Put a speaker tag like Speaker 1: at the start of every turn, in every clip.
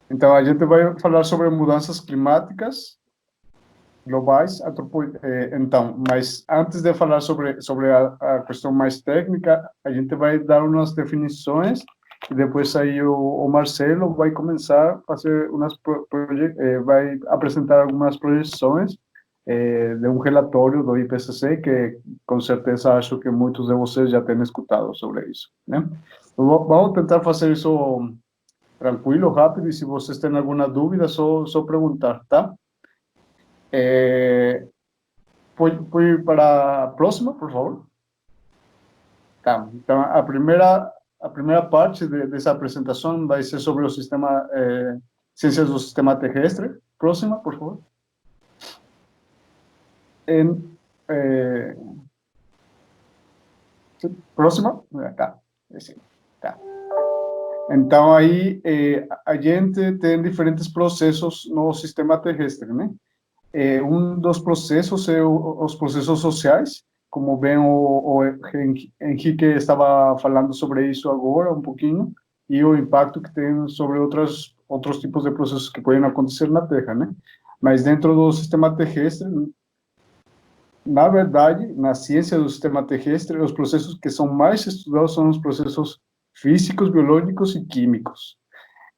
Speaker 1: Então, a gente vai falar sobre mudanças climáticas globais. Então, mas antes de falar sobre a questão mais técnica, a gente vai dar umas definições e depois aí o Marcelo vai começar a fazer vai apresentar algumas projeções de um relatório do IPCC que com certeza acho que muitos de vocês já têm escutado sobre isso, né? Vamos tentar fazer isso tranquilo, rápido, e se vocês têm alguma dúvida, só perguntar, tá? É, Pode ir para a próxima, por favor? Tá. Então, a primeira parte dessa apresentação vai ser sobre o sistema, ciências do sistema terrestre. Próxima, por favor. Em, eh, Próxima. Tá. Esse, tá. Então, aí, a gente tem diferentes processos no sistema terrestre, né? Um dos processos é os processos sociais, como bem o Henrique estava falando sobre isso agora um pouquinho, e o impacto que tem sobre outros tipos de processos que podem acontecer na Terra, né? Mas dentro do sistema terrestre, na verdade, na ciência do sistema terrestre, os processos que são mais estudados são os processos físicos, biológicos e químicos.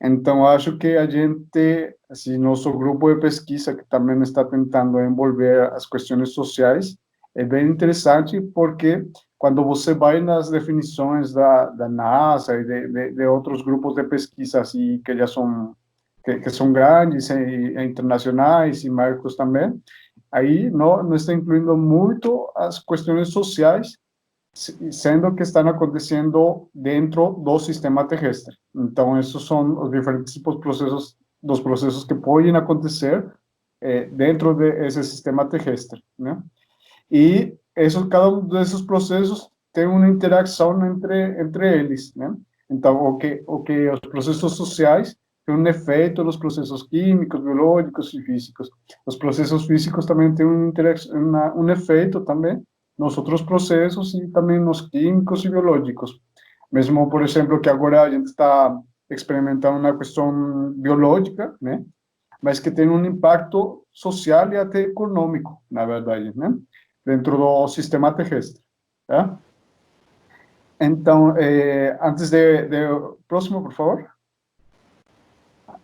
Speaker 1: Então, acho que a gente, assim, nosso grupo de pesquisa, que também está tentando envolver as questões sociais, é bem interessante porque quando você vai nas definições da NASA e de outros grupos de pesquisa, assim, que já são, que são grandes e internacionais e marcos também, aí não está incluindo muito as questões sociais, sendo que estão acontecendo dentro do sistema terrestre. Então, esses são os diferentes tipos de processos, dos processos que podem acontecer dentro desse sistema terrestre, né? E cada um desses processos tem uma interação entre eles, né? Então, o que os processos sociais têm um efeito nos processos químicos, biológicos e físicos. Os processos físicos também têm um efeito também nos outros processos e também nos químicos e biológicos. Mesmo, por exemplo, que agora a gente está experimentando uma questão biológica, né? Mas que tem um impacto social e até econômico, na verdade, né? Dentro do sistema terrestre, tá? Então, próximo, por favor.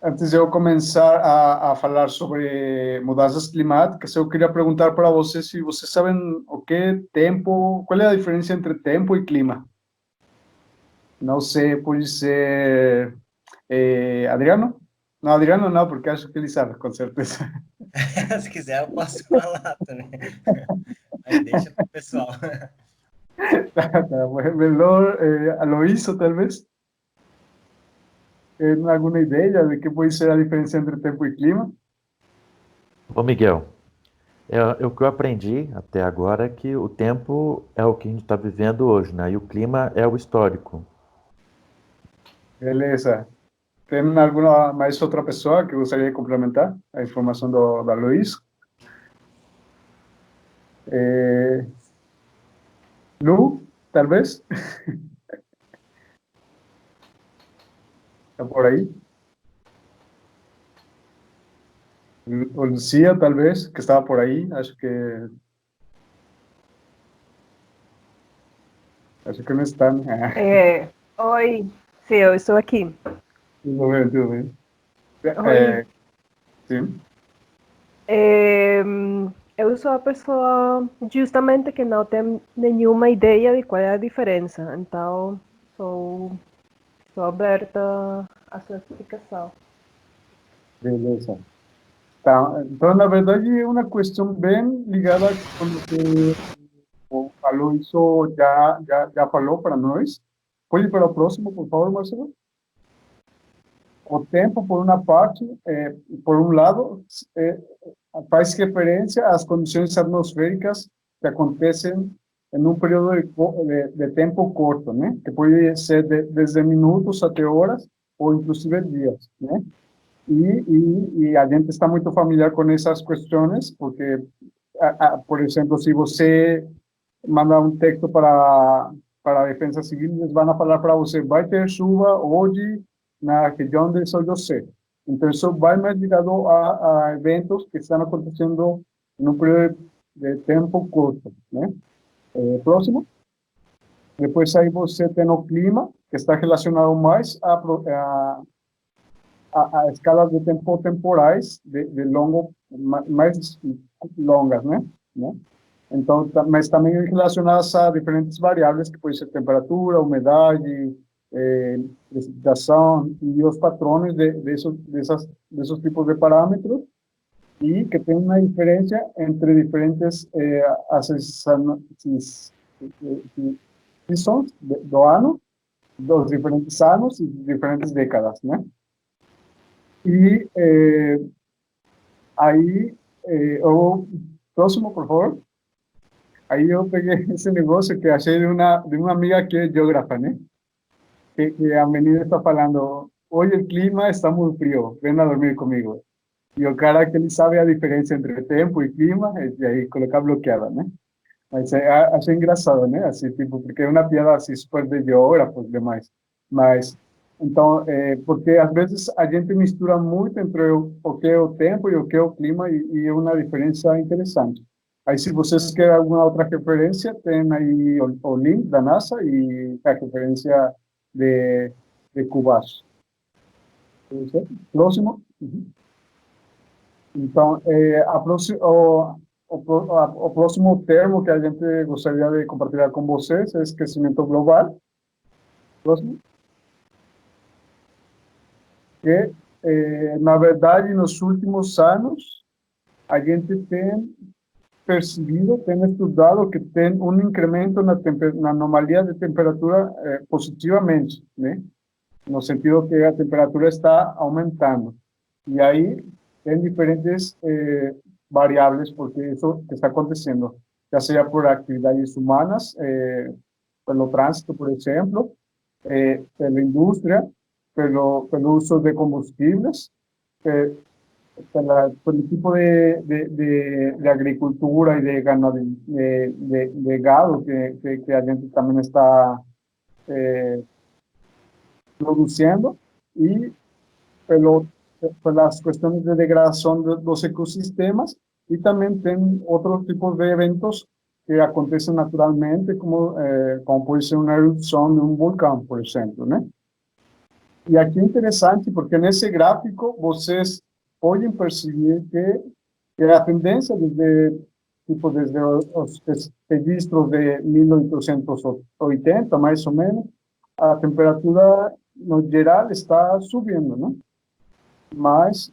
Speaker 1: Antes de eu começar a falar sobre mudanças climáticas, eu queria perguntar para vocês se vocês sabem o que é tempo, qual é a diferença entre tempo e clima. Não sei, pode ser Adriano? Não, Adriano não, porque acho que ele sabe, com certeza.
Speaker 2: Se quiser, eu posso falar também. Mas deixa pro pessoal.
Speaker 1: Tá, melhor, Aloísio, talvez. Tem alguma ideia de que pode ser a diferença entre tempo e clima?
Speaker 3: Ô Miguel, o que eu aprendi até agora é que o tempo é o que a gente está vivendo hoje, né? E o clima é o histórico.
Speaker 1: Beleza. Tem alguma mais outra pessoa que gostaria de complementar a informação da Luiz? É, Lu, talvez? Está por aí? O Lucia, talvez, que estava por aí. Acho que não está, né?
Speaker 4: Oi, sim, eu estou aqui.
Speaker 1: Tudo bem, tudo bem.
Speaker 4: Oi,
Speaker 1: Sim.
Speaker 4: eu sou a pessoa justamente que não tem nenhuma ideia de qual é a diferença, então sou aberta à sua explicação.
Speaker 1: Beleza. Tá. Então, na verdade, é uma questão bem ligada com o que o Aloysio já falou para nós. Pode ir para o próximo, por favor, Marcelo? O tempo, por uma parte, por um lado, faz referência às condições atmosféricas que acontecem em um período de tempo curto, né? Que pode ser desde minutos até horas ou inclusive dias, né? E a gente está muito familiar com essas questões, porque, por exemplo, se você manda um texto para a Defesa Civil, eles vão falar para você, vai ter chuva hoje na região de São José. Entonces, eso va más ligado a eventos que están aconteciendo en un periodo de tiempo corto, ¿no? Próximo. Depois aí você tem o clima, que está relacionado mais a escalas de tempo temporais de longo, mais longas, né? Então, mas também relacionadas a diferentes variáveis, que pode ser temperatura, umidade, precipitação e os patrões desses tipos de parâmetros, e que tem uma diferença entre diferentes seasons do ano, dos diferentes anos e diferentes décadas, né? E aí, o próximo, por favor. Aí eu peguei esse negócio que achei de uma amiga que é geógrafa, né? Que a menina está falando, hoje o clima está muito frio, vem a dormir comigo. E o cara que ele sabe a diferença entre tempo e clima, e aí colocar bloqueada, né? Mas achei engraçado, né? Assim, tipo, porque é uma piada assim super de geógrafos e demais. Mas, então, porque às vezes a gente mistura muito entre o que é o tempo e o que é o clima, e é uma diferença interessante. Aí, se vocês querem alguma outra referência, tem aí o link da NASA e a referência de Cubas. Próximo. Então, o próximo termo que a gente gostaria de compartilhar com vocês é aquecimento global. Próximo. Que, na verdade, nos últimos anos, a gente tem percebido, tem estudado que tem um incremento na anomalia de temperatura positivamente, né? No sentido que a temperatura está aumentando. E aí tem diferentes variáveis porque isso que está acontecendo, já seja por atividades humanas, pelo trânsito, por exemplo, pela indústria, pelo uso de combustíveis, pelo tipo de agricultura e de gado que a gente também está produzindo, e pelas questões de degradação dos ecossistemas, e também tem outros tipos de eventos que acontecem naturalmente, como pode ser uma erupção de um vulcão, por exemplo, né? E aqui é interessante, porque nesse gráfico vocês podem perceber que a tendência desde os registros de 1880, mais ou menos, a temperatura no geral está subindo, né? Mas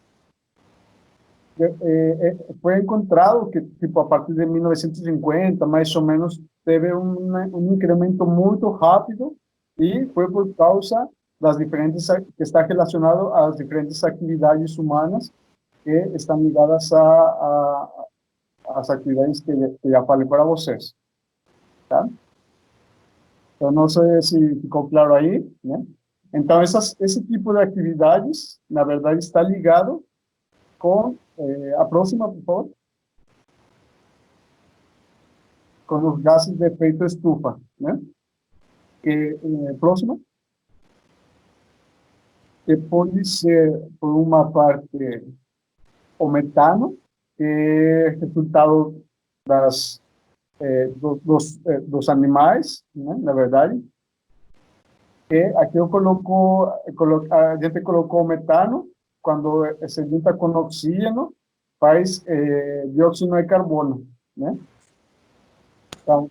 Speaker 1: foi encontrado que, tipo, a partir de 1950, mais ou menos, teve um incremento muito rápido, e foi por causa das diferentes, que está relacionado às diferentes atividades humanas que estão ligadas às atividades que já falei para vocês, tá? Então, não sei se ficou claro aí, né? Então, esse tipo de atividades, na verdade, está ligado com a próxima, por favor, com os gases de efeito estufa, né? Próxima. Que pode ser, por uma parte, o metano, que é resultado dos animais, né, na verdade. Aqui a gente colocou o metano, quando se junta com oxígeno, faz dióxido de carbono, né? Então,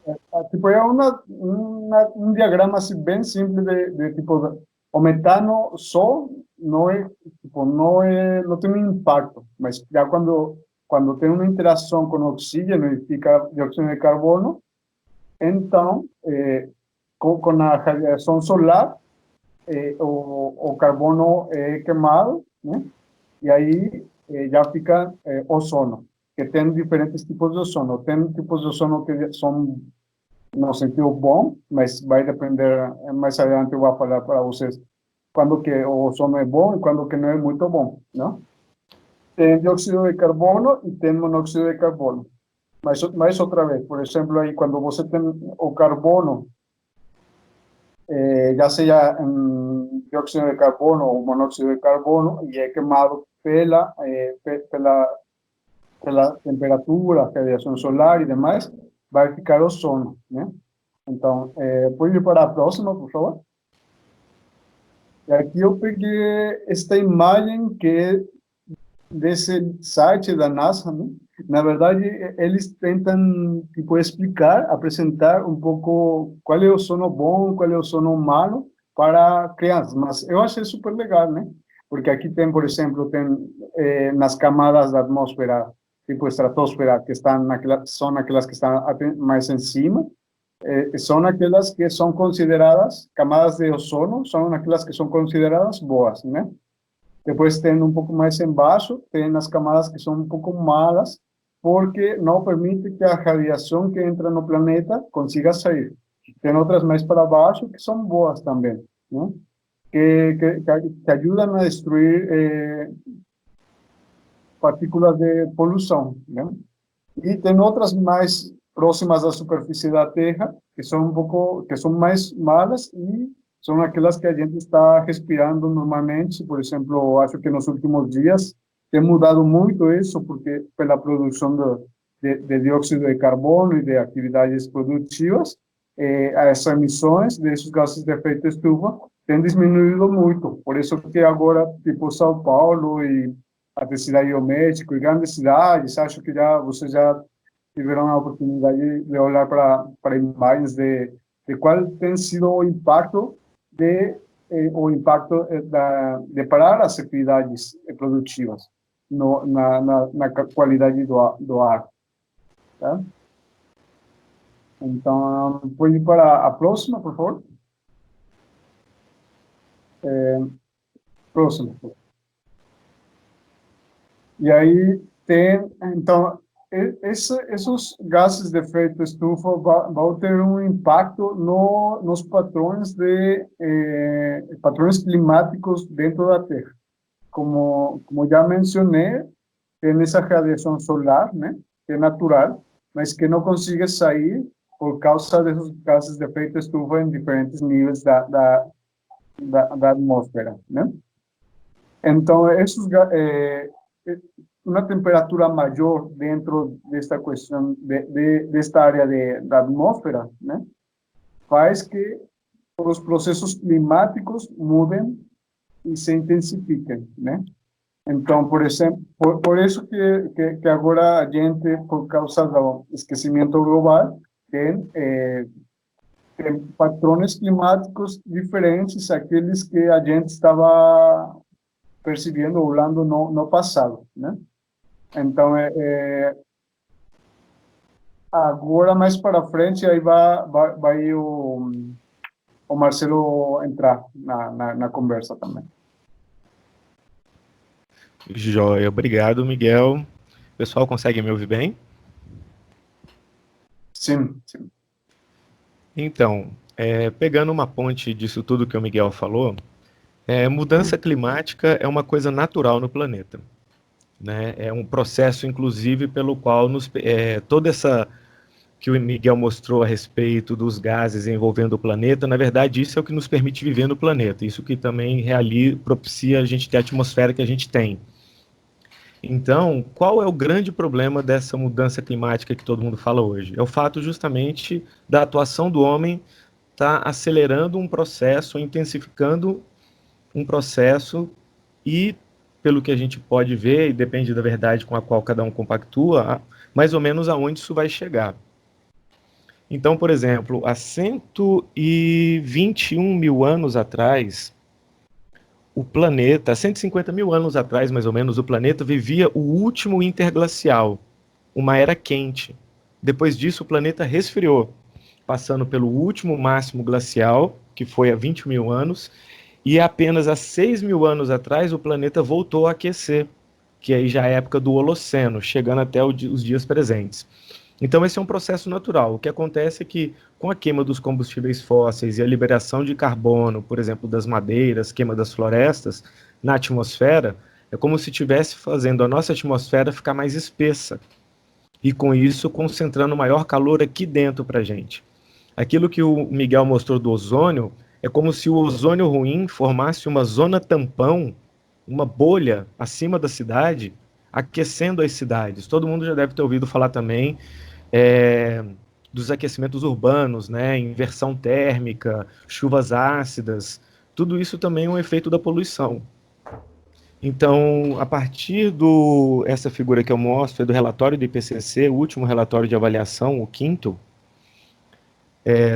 Speaker 1: tipo, é um diagrama assim, bem simples de tipo, o metano só não tem um impacto, mas já quando tem uma interação com oxígeno e fica dióxido de carbono, então, com a radiação solar, o carbono é queimado, né? E aí já fica ozono, que tem diferentes tipos de ozono. Tem tipos de ozono que são no sentido bom, mas vai depender, mais adiante eu vou falar para vocês quando que o ozono é bom e quando que não é muito bom, não? Tem dióxido de carbono e tem monóxido de carbono. Mas outra vez, por exemplo, aí quando você tem o carbono já seja dióxido de carbono ou monóxido de carbono, e é queimado pela temperatura, radiação solar e demais, vai ficar ozono, né? Então, pode ir para a próxima, por favor. E aqui eu peguei esta imagem que é desse site da NASA, né? Na verdade, eles tentam tipo, explicar, apresentar um pouco qual é o sono bom, qual é o sono malo para crianças. Mas eu achei super legal, né? Porque aqui tem, por exemplo, nas camadas da atmosfera, tipo estratosfera, que são aquelas que estão mais em cima, são aquelas que são consideradas camadas de ozono, são aquelas que são consideradas boas, né? Depois tem um pouco mais embaixo, tem as camadas que são um pouco malas, porque não permite que a radiação que entra no planeta consiga sair. Tem outras mais para baixo que são boas também, né? Que ajudam a destruir partículas de poluição, né? E tem outras mais próximas à superfície da Terra, que são mais malas e são aquelas que a gente está respirando normalmente. Por exemplo, acho que nos últimos dias tem mudado muito isso, porque pela produção de dióxido de carbono e de atividades produtivas, as emissões desses gases de efeito estufa têm diminuído muito. Por isso que agora, tipo São Paulo e a cidade do México e grandes cidades, acho que vocês já tiveram a oportunidade de olhar para imagens de qual tem sido o impacto de parar as atividades produtivas na qualidade do ar. Tá? Então, pode ir para a próxima, por favor. Próxima. E aí tem, então, esses gases de efeito estufa vão ter um impacto nos patrões climáticos dentro da Terra. Como já mencionei, tem essa radiação solar, né, que é natural, mas que não consegue sair por causa desses gases de efeito estufa em diferentes níveis da atmosfera, né? Então, uma temperatura maior dentro desta questão, desta área da atmosfera, né, faz que os processos climáticos mudem e se intensifiquem, né? Então, por exemplo, por isso que agora a gente, por causa do aquecimento global, tem patrões climáticos diferentes àqueles que a gente estava percebendo, olhando no passado, né? Então, agora, mais para frente, aí vai o Marcelo entrar na conversa também.
Speaker 5: Joia, obrigado, Miguel. O pessoal consegue me ouvir bem?
Speaker 1: Sim, sim.
Speaker 5: Então, pegando uma ponte disso tudo que o Miguel falou, mudança climática é uma coisa natural no planeta, né? É um processo, inclusive, pelo qual toda essa que o Miguel mostrou a respeito dos gases envolvendo o planeta, na verdade, isso é o que nos permite viver no planeta, isso que também propicia a gente ter a atmosfera que a gente tem. Então, qual é o grande problema dessa mudança climática que todo mundo fala hoje? É o fato justamente da atuação do homem estar acelerando um processo, intensificando um processo e, pelo que a gente pode ver, e depende da verdade com a qual cada um compactua, mais ou menos aonde isso vai chegar. Então, por exemplo, há 121 mil anos atrás, o planeta, 150 mil anos atrás, mais ou menos, o planeta vivia o último interglacial, uma era quente. Depois disso, o planeta resfriou, passando pelo último máximo glacial, que foi há 20 mil anos, e apenas há 6 mil anos atrás o planeta voltou a aquecer, que aí já é a época do Holoceno, chegando até os dias presentes. Então esse é um processo natural. O que acontece é que com a queima dos combustíveis fósseis e a liberação de carbono, por exemplo, das madeiras, queima das florestas, na atmosfera, é como se estivesse fazendo a nossa atmosfera ficar mais espessa. E com isso concentrando maior calor aqui dentro para a gente. Aquilo que o Miguel mostrou do ozônio É como se o ozônio ruim formasse uma zona tampão, uma bolha acima da cidade, aquecendo as cidades. Todo mundo já deve ter ouvido falar também é, dos aquecimentos urbanos, né? Inversão térmica, chuvas ácidas, tudo isso também é um efeito da poluição. Então, a partir essa figura que eu mostro é do relatório do IPCC, o último relatório de avaliação, o quinto,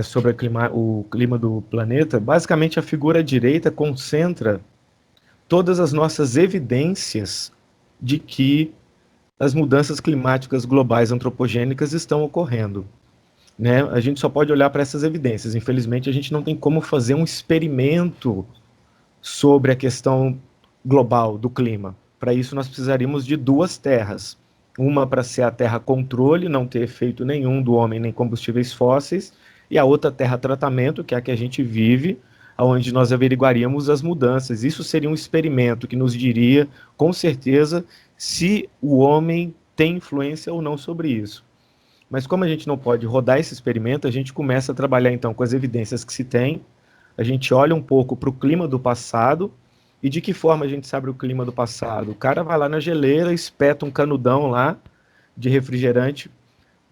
Speaker 5: sobre o clima do planeta. Basicamente, a figura à direita concentra todas as nossas evidências de que as mudanças climáticas globais antropogênicas estão ocorrendo. Né? A gente só pode olhar para essas evidências. Infelizmente, a gente não tem como fazer um experimento sobre a questão global do clima. Para isso, nós precisaríamos de duas terras. Uma para ser a terra controle, não ter efeito nenhum do homem nem combustíveis fósseis, e a outra terra tratamento, que é a que a gente vive, onde nós averiguaríamos as mudanças. Isso seria um experimento que nos diria, com certeza, se o homem tem influência ou não sobre isso. Mas como a gente não pode rodar esse experimento, a gente começa a trabalhar então com as evidências que se tem, a gente olha um pouco para o clima do passado. E de que forma a gente sabe o clima do passado? O cara vai lá na geleira, espeta um canudão lá de refrigerante,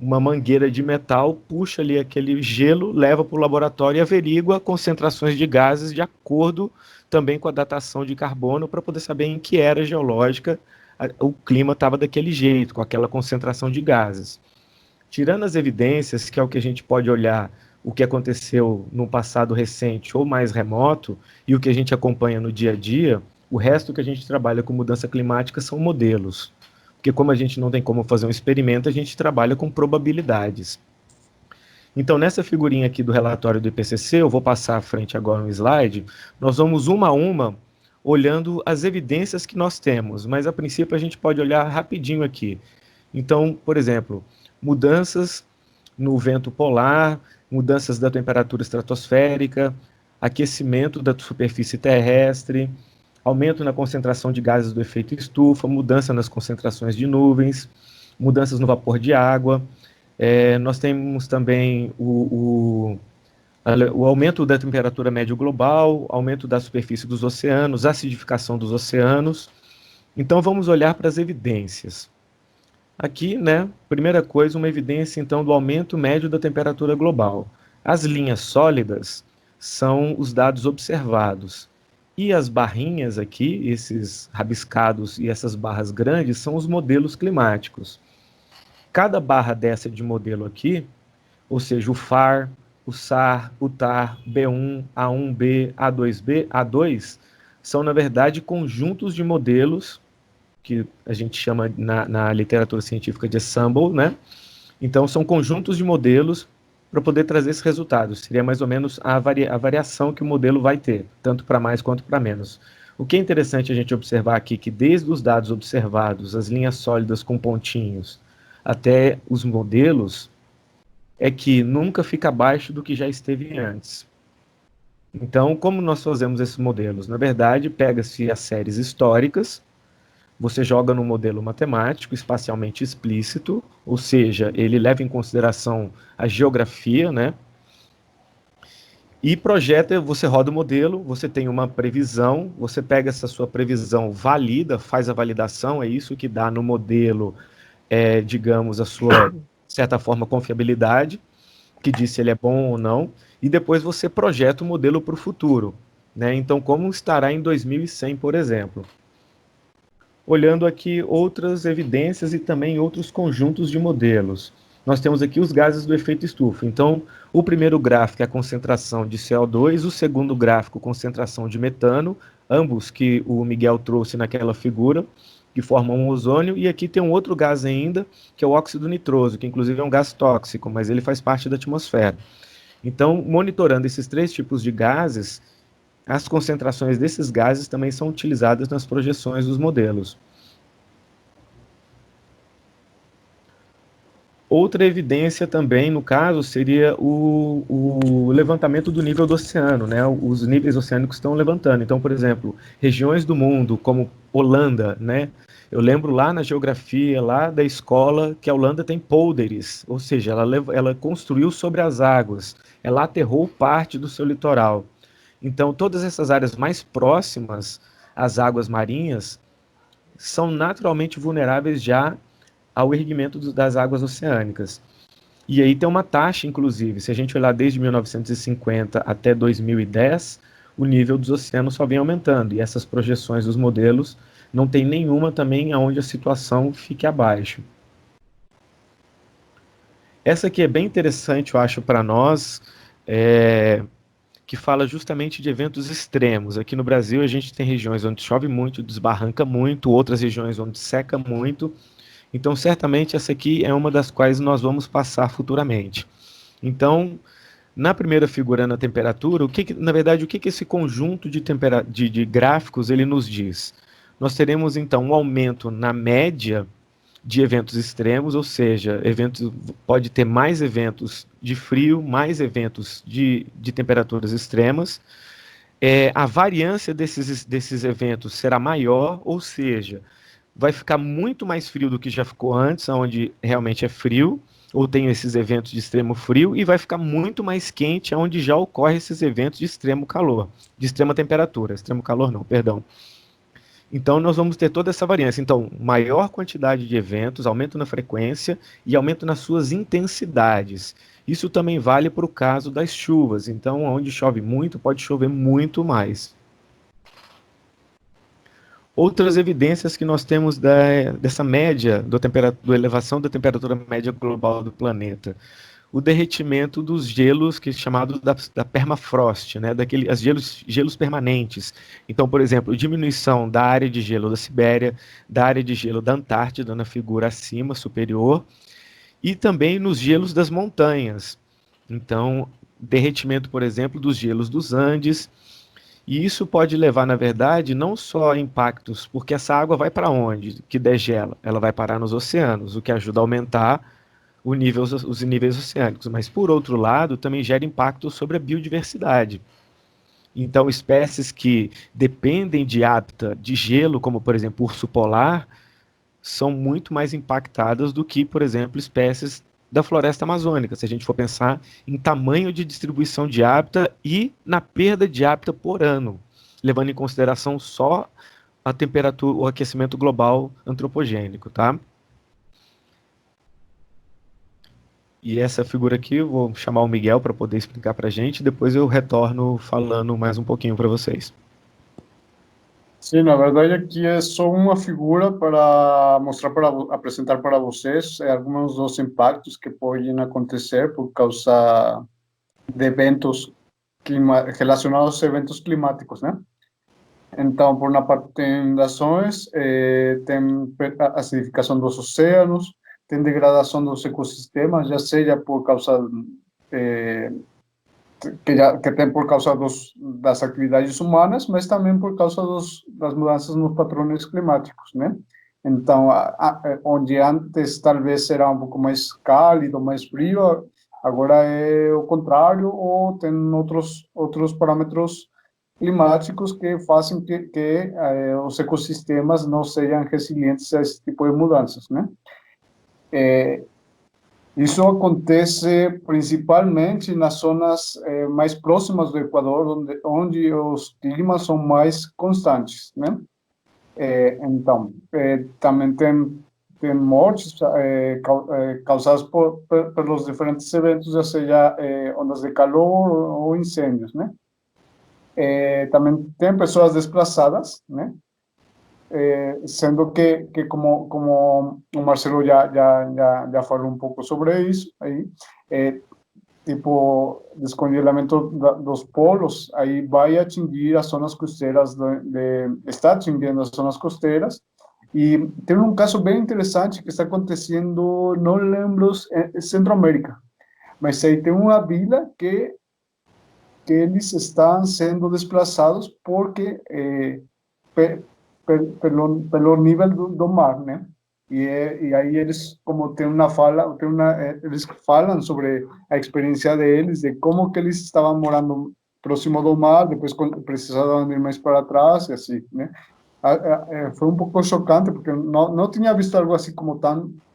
Speaker 5: uma mangueira de metal, puxa ali aquele gelo, leva para o laboratório e averigua concentrações de gases de acordo também com a datação de carbono, para poder saber em que era geológica o clima estava daquele jeito, com aquela concentração de gases. Tirando as evidências, que é o que a gente pode olhar, o que aconteceu no passado recente ou mais remoto, e o que a gente acompanha no dia a dia, o resto que a gente trabalha com mudança climática são modelos. Porque como a gente não tem como fazer um experimento, a gente trabalha com probabilidades. Então, nessa figurinha aqui do relatório do IPCC, eu vou passar à frente agora um slide, nós vamos uma a uma olhando as evidências que nós temos, mas a princípio a gente pode olhar rapidinho aqui. Então, por exemplo, mudanças no vento polar, mudanças da temperatura estratosférica, aquecimento da superfície terrestre, aumento na concentração de gases do efeito estufa, mudança nas concentrações de nuvens, mudanças no vapor de água. Nós temos também o aumento da temperatura média global, aumento da superfície dos oceanos, acidificação dos oceanos. Então, vamos olhar para as evidências. Aqui, né, primeira coisa, uma evidência, então, do aumento médio da temperatura global. As linhas sólidas são os dados observados. E as barrinhas aqui, esses rabiscados e essas barras grandes, são os modelos climáticos. Cada barra dessa de modelo aqui, ou seja, o FAR, o SAR, o TAR, B1, A1B, A2B, A2, são, na verdade, conjuntos de modelos que a gente chama na literatura científica de ensemble, né? Então, são conjuntos de modelos para poder trazer esses resultados. Seria mais ou menos a variação que o modelo vai ter, tanto para mais quanto para menos. O que é interessante a gente observar aqui, que desde os dados observados, as linhas sólidas com pontinhos, até os modelos, é que nunca fica abaixo do que já esteve antes. Então, como nós fazemos esses modelos? Na verdade, pega-se as séries históricas, você joga no modelo matemático, espacialmente explícito, ou seja, ele leva em consideração a geografia, né? E projeta, você roda o modelo, você tem uma previsão, você pega essa sua previsão, valida, faz a validação, é isso que dá no modelo, digamos, a sua, de certa forma, confiabilidade, que diz se ele é bom ou não, e depois você projeta o modelo para o futuro, né? Então, como estará em 2100, por exemplo? Olhando aqui outras evidências e também outros conjuntos de modelos. Nós temos aqui os gases do efeito estufa. Então, o primeiro gráfico é a concentração de CO2, o segundo gráfico, concentração de metano, ambos que o Miguel trouxe naquela figura, que formam um ozônio, e aqui tem um outro gás ainda, que é o óxido nitroso, que inclusive é um gás tóxico, mas ele faz parte da atmosfera. Então, monitorando esses três tipos de gases, as concentrações desses gases também são utilizadas nas projeções dos modelos. Outra evidência também, no caso, seria o levantamento do nível do oceano, né? Os níveis oceânicos estão levantando. Então, por exemplo, regiões do mundo, como Holanda, né? Eu lembro lá na geografia, lá da escola, que a Holanda tem polders, ou seja, ela construiu sobre as águas, ela aterrou parte do seu litoral. Então, todas essas áreas mais próximas às águas marinhas são naturalmente vulneráveis já ao erguimento das águas oceânicas. E aí tem uma taxa, inclusive, se a gente olhar desde 1950 até 2010, o nível dos oceanos só vem aumentando, e essas projeções dos modelos não tem nenhuma também onde a situação fique abaixo. Essa aqui é bem interessante, eu acho, para nós, que fala justamente de eventos extremos. Aqui no Brasil a gente tem regiões onde chove muito, desbarranca muito, outras regiões onde seca muito. Então, certamente, essa aqui é uma das quais nós vamos passar futuramente. Então, na primeira figura, na temperatura, na verdade, o que esse conjunto de gráficos ele nos diz? Nós teremos, então, um aumento na média de eventos extremos, ou seja, pode ter mais eventos de frio, mais eventos de temperaturas extremas. A variância desses eventos será maior, ou seja, vai ficar muito mais frio do que já ficou antes, onde realmente é frio, ou tem esses eventos de extremo frio, e vai ficar muito mais quente, onde já ocorrem esses eventos de extremo calor, de extrema temperatura, extremo calor não, perdão. Então, nós vamos ter toda essa variância. Então, maior quantidade de eventos, aumento na frequência e aumento nas suas intensidades. Isso também vale para o caso das chuvas. Então, onde chove muito, pode chover muito mais. Outras evidências que nós temos dessa média, da elevação da temperatura média global do planeta. O derretimento dos gelos, que é chamado da permafrost, né, gelos permanentes. Então, por exemplo, diminuição da área de gelo da Sibéria, da área de gelo da Antártida, na figura acima, superior, e também nos gelos das montanhas. Então, derretimento, por exemplo, dos gelos dos Andes, e isso pode levar, na verdade, não só a impactos, porque essa água vai para onde que degela? Ela vai parar nos oceanos, o que ajuda a aumentar os níveis oceânicos, mas por outro lado também gera impacto sobre a biodiversidade. Então, espécies que dependem de hábitat de gelo, como por exemplo o urso polar, são muito mais impactadas do que, por exemplo, espécies da floresta amazônica, se a gente for pensar em tamanho de distribuição de hábitat e na perda de hábitat por ano, levando em consideração só a temperatura, o aquecimento global antropogênico, tá? E essa figura aqui, eu vou chamar o Miguel para poder explicar para a gente, depois eu retorno falando mais um pouquinho para vocês.
Speaker 1: Sim, na verdade aqui é só uma figura para mostrar, para apresentar para vocês alguns dos impactos que podem acontecer por causa de eventos relacionados a eventos climáticos, né? Então, por uma parte tem inundações, tem a acidificação dos oceanos, tem degradação dos ecossistemas, já seja por causa que tem por causa das atividades humanas, mas também por causa das mudanças nos padrões climáticos, né? Então, onde antes talvez era um pouco mais cálido, mais frio, agora é o contrário, ou tem outros parâmetros climáticos que fazem que os ecossistemas não sejam resilientes a esse tipo de mudanças, né? Isso acontece principalmente nas zonas mais próximas do Equador, onde os climas são mais constantes, né? Então, também tem mortes causadas pelos diferentes eventos, já seja ondas de calor ou incêndios, né? Também tem pessoas desplaçadas, né? Sendo que como o Marcelo já falou um pouco sobre isso, aí, tipo, descongelamento dos polos, aí vai atingir as zonas costeiras, está atingindo as zonas costeiras, e tem um caso bem interessante que está acontecendo, não lembro, em Centro-América, mas aí tem uma vila que eles estão sendo desplaçados porque pelo nível do mar, né? E aí eles, como eles falam sobre a experiência deles, de como que eles estavam morando próximo do mar, depois precisavam ir mais para trás, e assim, né? Foi um pouco chocante, porque não tinha visto algo assim como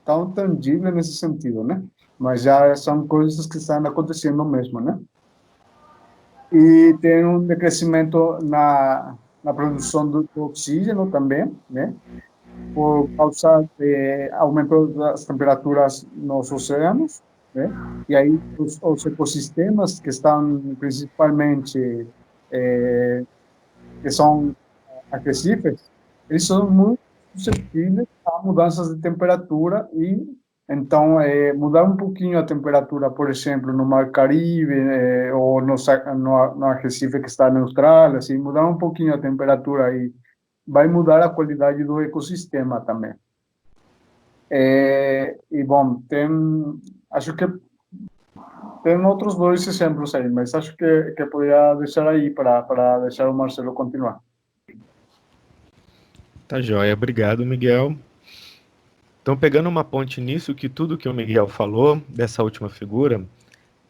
Speaker 1: tão tangível nesse sentido, né? Mas já são coisas que estão acontecendo mesmo, né? e tem um decrescimento na produção do oxígeno também, né? Por causa de aumento das temperaturas nos oceanos, né? E aí os ecossistemas que estão principalmente, que são arrecifes, eles são muito suscetíveis a mudanças de temperatura e então mudar um pouquinho a temperatura, por exemplo, no Mar Caribe ou no arrecife que está na Austrália, assim, mudar um pouquinho a temperatura aí vai mudar a qualidade do ecossistema também. E bom, acho que tem outros dois exemplos aí, mas acho que poderia deixar aí para deixar o Marcelo continuar.
Speaker 5: Tá joia, obrigado, Miguel. Então, pegando uma ponte nisso, que tudo que o Miguel falou, dessa última figura,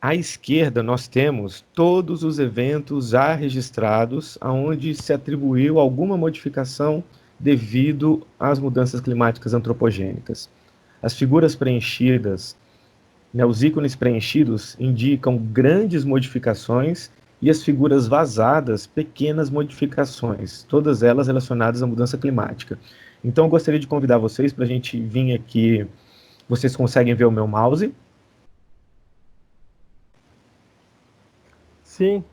Speaker 5: à esquerda nós temos todos os eventos já registrados onde se atribuiu alguma modificação devido às mudanças climáticas antropogênicas. As figuras preenchidas, né, os ícones preenchidos indicam grandes modificações e as figuras vazadas, pequenas modificações, todas elas relacionadas à mudança climática. Então, eu gostaria de convidar vocês para a gente vir aqui. Vocês conseguem ver o meu mouse?
Speaker 6: Sim.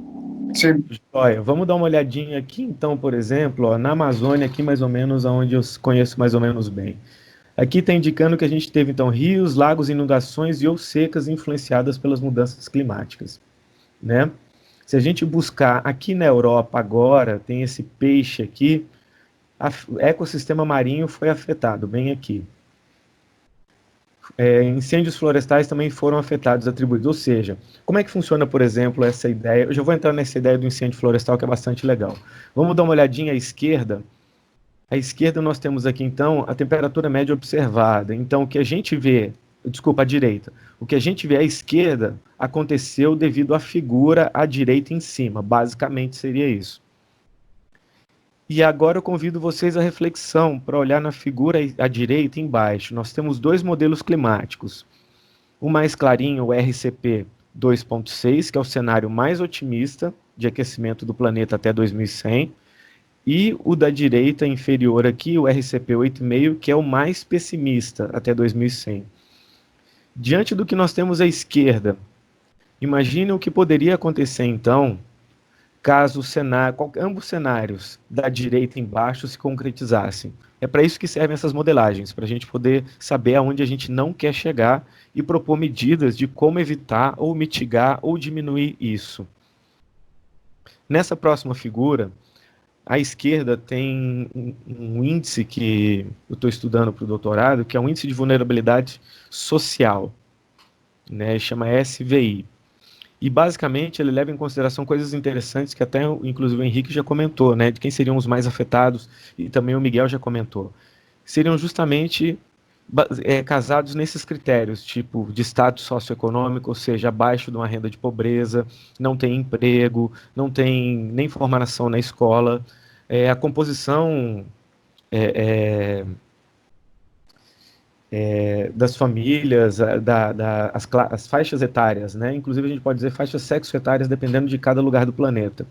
Speaker 1: Sim.
Speaker 5: Olha, vamos dar uma olhadinha aqui, então, por exemplo, ó, na Amazônia, aqui mais ou menos, onde eu conheço mais ou menos bem. Aqui está indicando que a gente teve, então, rios, lagos, inundações e ou secas influenciadas pelas mudanças climáticas, né? Se a gente buscar aqui na Europa agora, tem esse peixe aqui, o ecossistema marinho foi afetado, bem aqui. Incêndios florestais também foram afetados, atribuídos. Ou seja, como é que funciona, por exemplo, essa ideia? Eu já vou entrar nessa ideia do incêndio florestal, que é bastante legal. Vamos dar uma olhadinha à esquerda. À esquerda nós temos aqui, então, a temperatura média observada. Então, o que a gente vê, desculpa, à direita. O que a gente vê à esquerda aconteceu devido à figura à direita em cima. Basicamente seria isso. E agora eu convido vocês à reflexão para olhar na figura à direita embaixo. Nós temos dois modelos climáticos. O mais clarinho, o RCP 2.6, que é o cenário mais otimista de aquecimento do planeta até 2100, e o da direita inferior aqui, o RCP 8,5, que é o mais pessimista até 2100. Diante do que nós temos à esquerda, imagine o que poderia acontecer então caso ambos cenários da direita embaixo se concretizassem. É para isso que servem essas modelagens, para a gente poder saber aonde a gente não quer chegar e propor medidas de como evitar ou mitigar ou diminuir isso. Nessa próxima figura, à esquerda tem um índice que eu estou estudando para o doutorado, que é um índice de vulnerabilidade social, né, chama SVI. E, basicamente, ele leva em consideração coisas interessantes que até, inclusive, o Henrique já comentou, né, de quem seriam os mais afetados, e também o Miguel já comentou. Seriam justamente casados nesses critérios, tipo de status socioeconômico, ou seja, abaixo de uma renda de pobreza, não tem emprego, não tem nem formação na escola, a composição das famílias, as faixas etárias, né? Inclusive a gente pode dizer faixas sexo-etárias dependendo de cada lugar do planeta.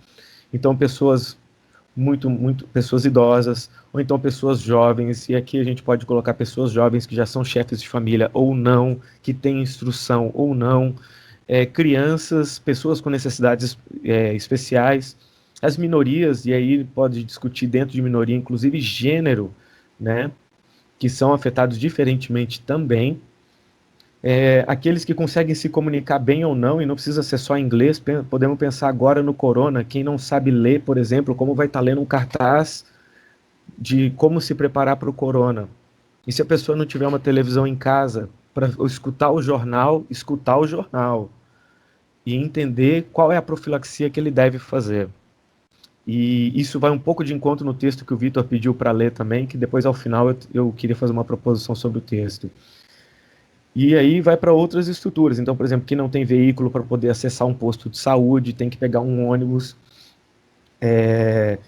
Speaker 5: Então pessoas pessoas idosas, ou então pessoas jovens, e aqui a gente pode colocar pessoas jovens que já são chefes de família ou não, que têm instrução ou não, crianças, pessoas com necessidades especiais, as minorias, e aí pode discutir dentro de minoria, inclusive gênero, né? Que são afetados diferentemente também, aqueles que conseguem se comunicar bem ou não, e não precisa ser só em inglês, podemos pensar agora no corona, quem não sabe ler, por exemplo, como vai estar lendo um cartaz de como se preparar para o corona. E se a pessoa não tiver uma televisão em casa, para escutar o jornal e entender qual é a profilaxia que ele deve fazer. E isso vai um pouco de encontro no texto que o Vitor pediu para ler também, que depois ao final eu queria fazer uma proposição sobre o texto. E aí vai para outras estruturas. Então, por exemplo, quem não tem veículo para poder acessar um posto de saúde, tem que pegar um ônibus.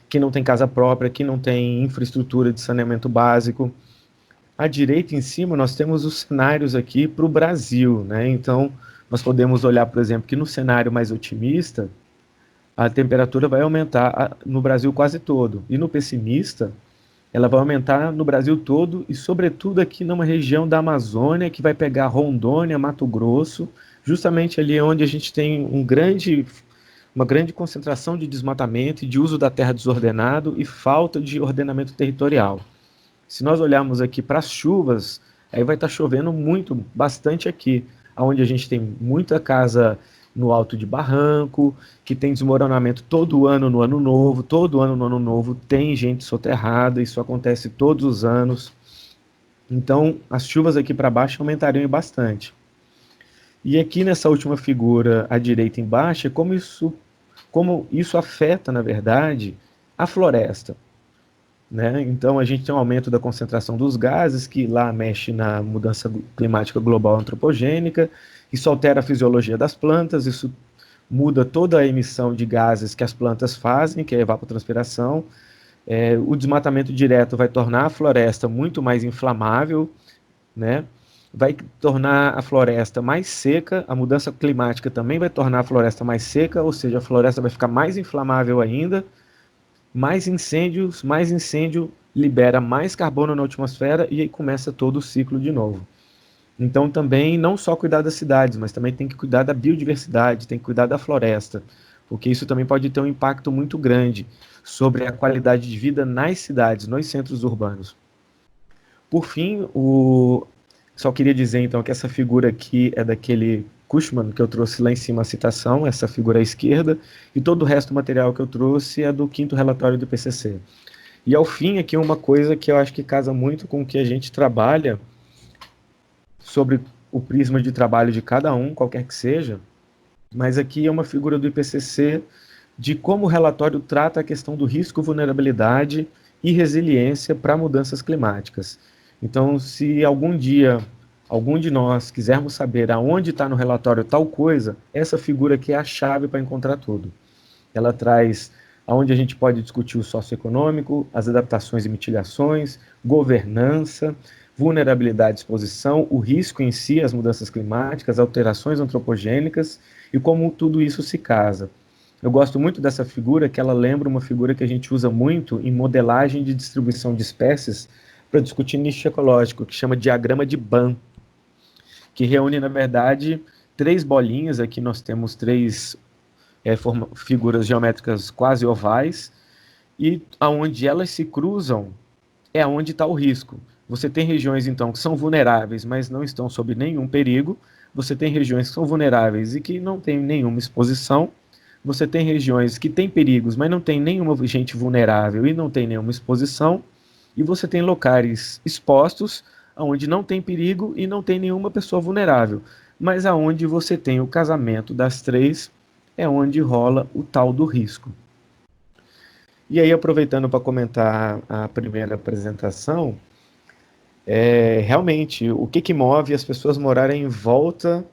Speaker 5: Quem não tem casa própria, quem não tem infraestrutura de saneamento básico. À direita, em cima, nós temos os cenários aqui para o Brasil, né? Então, nós podemos olhar, por exemplo, que no cenário mais otimista, a temperatura vai aumentar no Brasil quase todo. E no pessimista, ela vai aumentar no Brasil todo e, sobretudo, aqui numa região da Amazônia, que vai pegar Rondônia, Mato Grosso, justamente ali onde a gente tem uma grande concentração de desmatamento e de uso da terra desordenado e falta de ordenamento territorial. Se nós olharmos aqui para as chuvas, aí vai estar chovendo muito, bastante aqui, onde a gente tem muita casa no alto de barranco, que tem desmoronamento todo ano no ano novo, todo ano no ano novo tem gente soterrada, isso acontece todos os anos. Então, as chuvas aqui para baixo aumentariam bastante. E aqui nessa última figura, à direita embaixo, é como isso afeta, na verdade, a floresta. Né? Então, a gente tem um aumento da concentração dos gases, que lá mexe na mudança climática global antropogênica, isso altera a fisiologia das plantas, isso muda toda a emissão de gases que as plantas fazem, que é a evapotranspiração. O desmatamento direto vai tornar a floresta muito mais inflamável, né? Vai tornar a floresta mais seca, a mudança climática também vai tornar a floresta mais seca, ou seja, a floresta vai ficar mais inflamável ainda, mais incêndio libera mais carbono na atmosfera e aí começa todo o ciclo de novo. Então também não só cuidar das cidades, mas também tem que cuidar da biodiversidade, tem que cuidar da floresta, porque isso também pode ter um impacto muito grande sobre a qualidade de vida nas cidades, nos centros urbanos. Por fim, só queria dizer então que essa figura aqui é daquele Cushman, que eu trouxe lá em cima a citação, essa figura à esquerda, e todo o resto do material que eu trouxe é do 5º relatório do IPCC. E ao fim, aqui uma coisa que eu acho que casa muito com o que a gente trabalha sobre o prisma de trabalho de cada um, qualquer que seja, mas aqui é uma figura do IPCC de como o relatório trata a questão do risco, vulnerabilidade e resiliência para mudanças climáticas. Então, se algum dia algum de nós quisermos saber aonde está no relatório tal coisa, essa figura aqui é a chave para encontrar tudo. Ela traz aonde a gente pode discutir o socioeconômico, as adaptações e mitigações, governança, vulnerabilidade e exposição, o risco em si, as mudanças climáticas, alterações antropogênicas e como tudo isso se casa. Eu gosto muito dessa figura, que ela lembra uma figura que a gente usa muito em modelagem de distribuição de espécies para discutir nicho ecológico, que chama diagrama de Bann, que reúne, na verdade, 3 bolinhas. Aqui nós temos 3 figuras geométricas quase ovais, e aonde elas se cruzam é onde está o risco. Você tem regiões, então, que são vulneráveis, mas não estão sob nenhum perigo. Você tem regiões que são vulneráveis e que não têm nenhuma exposição. Você tem regiões que têm perigos, mas não tem nenhuma gente vulnerável e não tem nenhuma exposição. E você tem locais expostos, onde não tem perigo e não tem nenhuma pessoa vulnerável. Mas aonde você tem o casamento das 3, é onde rola o tal do risco. E aí, aproveitando para comentar a primeira apresentação, realmente, o que move as pessoas morarem em volta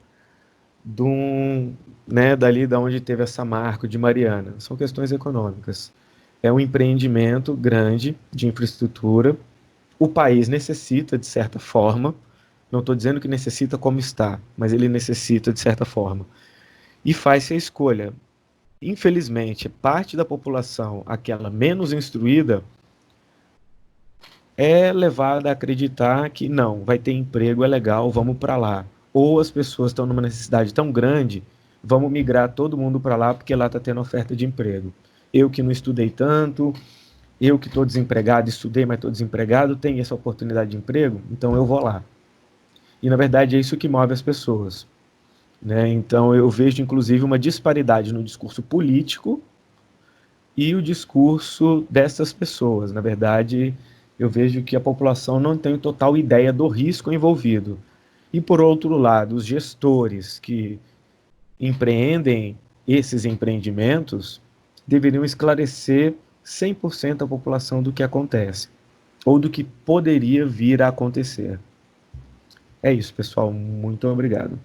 Speaker 5: dali da onde teve essa marca de Mariana? São questões econômicas. É um empreendimento grande de infraestrutura. O país necessita, de certa forma, não estou dizendo que necessita como está, mas ele necessita de certa forma. E faz-se a escolha. Infelizmente, parte da população, aquela menos instruída, é levada a acreditar que não, vai ter emprego, é legal, vamos para lá. Ou as pessoas estão numa necessidade tão grande, vamos migrar todo mundo para lá porque lá está tendo oferta de emprego. Eu que não estudei tanto, eu que estou desempregado, estudei, mas estou desempregado, tenho essa oportunidade de emprego, então eu vou lá. E, na verdade, é isso que move as pessoas. Né? Então, eu vejo, inclusive, uma disparidade no discurso político e o discurso dessas pessoas. Na verdade, eu vejo que a população não tem total ideia do risco envolvido. E, por outro lado, os gestores que empreendem esses empreendimentos deveriam esclarecer 100% a população do que acontece, ou do que poderia vir a acontecer. É isso, pessoal. Muito obrigado.